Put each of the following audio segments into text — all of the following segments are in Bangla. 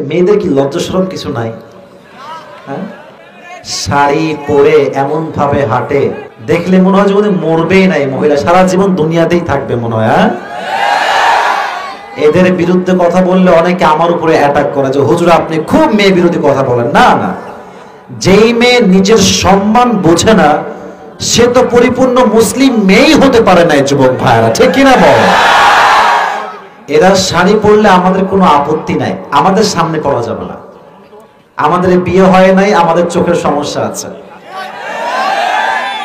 মেয়েদের কি লজ্জা শরম কিছু নাই? হ্যাঁ, শাড়ি পরে এমন ভাবে হাঁটে, দেখলে মনে হয় জীবনে মরবেই নাই মহিলা, সারা জীবন দুনিয়াতেই থাকবে মনে হয়। হ্যাঁ, এদের বিরুদ্ধে কথা বললে অনেকে আমার উপরে অ্যাটাক করে যে হুজুর আপনি খুব মেয়ে বিরোধী কথা বলেন। না না, যেই মেয়ে নিজের সম্মান বোঝে না সে তো পরিপূর্ণ মুসলিম মেয়েই হতে পারে না। যুবক ভাইরা, ঠিক কিনা বল? এরা শাড়ি পরলে আমাদের কোনো আপত্তি নাই, আমাদের সামনে পরা যাবে না। আমাদের বিয়ে হয় নাই, আমাদের চোখের সমস্যা আছে।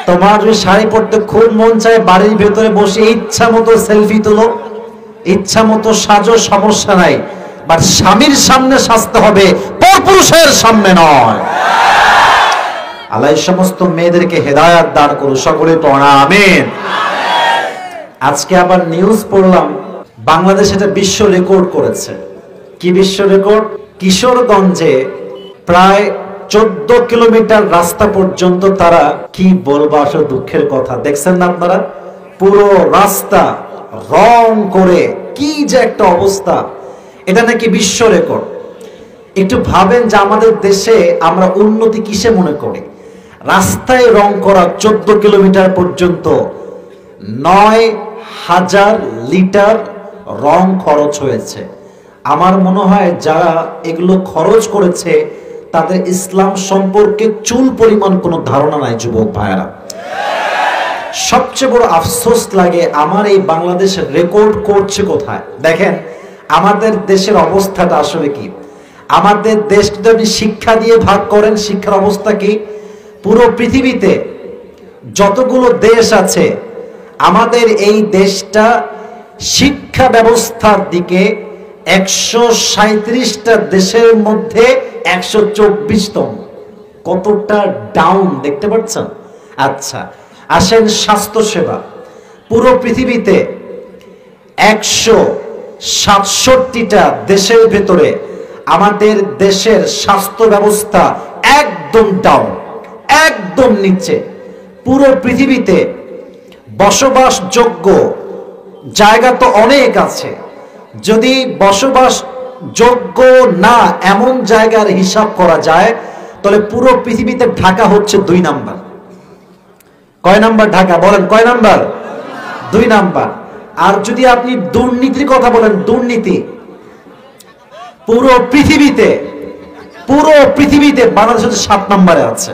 তোমার যদি শাড়ি পরতে খুব মন চায়, বাড়ির ভেতরে বসে ইচ্ছা মতো সেলফি তোলো, ইচ্ছা মতো সাজো, সমস্যা নাই। বাট স্বামীর সামনে সাজতে হবে, পরপুরুষের সামনে নয়। আল্লাহ এই সমস্ত মেয়েদেরকে হেদায়াত দান করুন, সকলে পড়া আমিন। আজকে আবার নিউজ পড়লাম, বাংলাদেশ এটা বিশ্ব রেকর্ড করেছে। কি বিশ্ব রেকর্ড? কিশোরগঞ্জে প্রায় 14 কিলোমিটার রাস্তা পর্যন্ত তারা, কি বলবো আসলে দুঃখের কথা, দেখছেন না আপনারা? পুরো রাস্তা রং করে কি যে একটা অবস্থা, এটা নাকি বিশ্ব রেকর্ড। একটু ভাবেন যে আমাদের দেশে আমরা উন্নতি কিসে মনে করি? রাস্তায় রং করা 14 কিলোমিটার পর্যন্ত 9,000 লিটার রং খরচ হয়েছে। আমার মনে হয় যারা এগুলো খরচ করেছে তাদের ইসলাম সম্পর্কে চুল পরিমাণ কোনো ধারণা নাই। যুবক ভাইয়েরা, সবচেয়ে বড় আফসোস লাগে আমার এই বাংলাদেশ রেকর্ড করছে কোথায়? দেখেন আমাদের দেশের অবস্থাটা আসলে কি। আমাদের দেশ যদি আপনি শিক্ষা দিয়ে ভাগ করেন, শিক্ষার অবস্থা কি? পুরো পৃথিবীতে যতগুলো দেশ আছে, আমাদের এই দেশটা শিক্ষা ব্যবস্থার দিকে 137টা দেশের মধ্যে 124তম। কতটা ডাউন দেখতে পাচ্ছেন? আচ্ছা আসেন স্বাস্থ্য সেবা, পুরো পৃথিবীতে 167টা দেশের ভেতরে আমাদের দেশের স্বাস্থ্য ব্যবস্থা একদম ডাউন, একদম নিচে। পুরো পৃথিবীতে বসবাসযোগ্য জায়গা তো অনেক আছে, যদি বসবাসযোগ্য না এমন জায়গার হিসাব করা যায় তাহলে পুরো পৃথিবীতে ঢাকা হচ্ছে 2 নাম্বার। কয় নাম্বার ঢাকা? বলেন কয় নাম্বার? 2 নাম্বার। আর যদি আপনি দুর্নীতির কথা বলেন, দুর্নীতি পুরো পৃথিবীতে বাংলাদেশ হচ্ছে 7 নম্বরে আছে।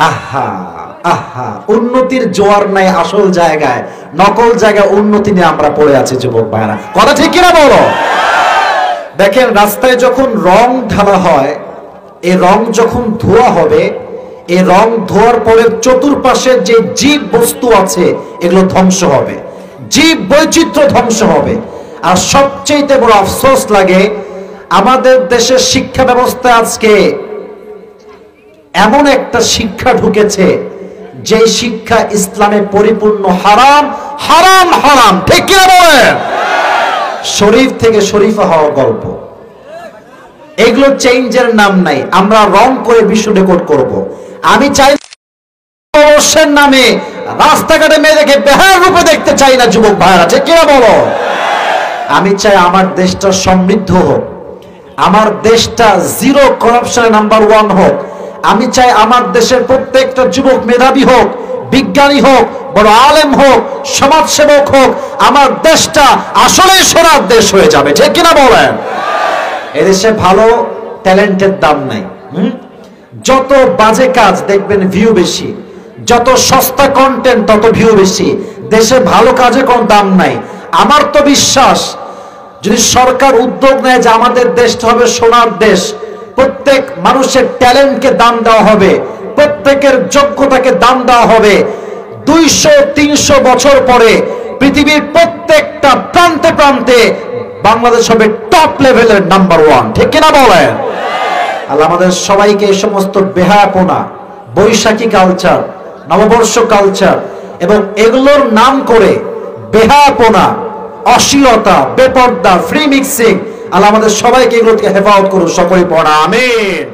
আহা আহা, উন্নতির জোয়ার নাই আসল জায়গায়, নকল জায়গায় উন্নতি নিয়ে আমরা পড়ে আছি। যুবক ভাইরা, কথা ঠিক কিনা বলো? দেখেন রাস্তায় যখন রং ঢালা হয়, এই রং যখন ধোয়া হবে, এই রং ধোয়ার পরে চতুর্পাশে যে জীব বস্তু আছে এগুলো ধ্বংস হবে, জীব বৈচিত্র্য ধ্বংস হবে। আর সবচেয়ে বড় আফসোস লাগে আমাদের দেশের শিক্ষা ব্যবস্থা আজকে এমন একটা শিক্ষা ঢুকেছে যে শিক্ষা ইসলামে পরিপূর্ণ হারাম হারাম হারাম, ঠিক কিনা বলেন? শরীফ থেকে শরীফা হওয়ার গল্প, এগুলো চেঞ্জের নাম নাই। আমরা রং করে বিশ্ব রেকর্ড করব। আমি চাই নামে রাস্তাঘাটে মেয়েদেরকে বেহার রূপে দেখতে চাই না। যুবক ভাইরা, ঠিক কিনা বলো? আমি চাই আমার দেশটা সমৃদ্ধ হোক, আমার দেশটা জিরো করাপশনে নাম্বার 1 হোক। আমি চাই আমার দেশের প্রত্যেকটা যুবক মেধাবী হোক, বিজ্ঞানী হোক, বড় আলেম হোক, সমাজসেবক হোক। আমার দেশটা আসলে সোনার দেশ হয়ে যাবে, ঠিক কিনা বলেন? এদেশে ভালো ট্যালেন্টের দাম নাই। যত বাজে কাজ দেখবেন ভিউ বেশি, যত সস্তা কন্টেন্ট তত ভিউ বেশি। দেশে ভালো কাজে কোনো দাম নাই। আমার তো বিশ্বাস যদি সরকার উদ্যোগ নেয় যে আমাদের দেশটা হবে সোনার দেশ, প্রত্যেক মানুষের ট্যালেন্টকে দাম দেওয়া হবে, প্রত্যেকের যোগ্যতাকে দাম দেওয়া হবে, 200-300 বছর পরে পৃথিবীর প্রত্যেকটা প্রান্তে প্রান্তে বাংলাদেশ হবে টপ লেভেলের নাম্বার 1, ঠিক কিনা বলেন? আল্লাহ আমাদের সবাইকে এই সমস্ত বেহায়াপনা, বৈশাখী কালচার, নববর্ষ কালচার এবং এগুলোর নাম করে বেহায়াপনা, অশ্লীলতা, বেপর্দা, ফ্রি মিক্সিং, আল্লাহ আমাদের সবাইকে এগুলো থেকে হেফাজত করুন। সকলে পড়া আমিন।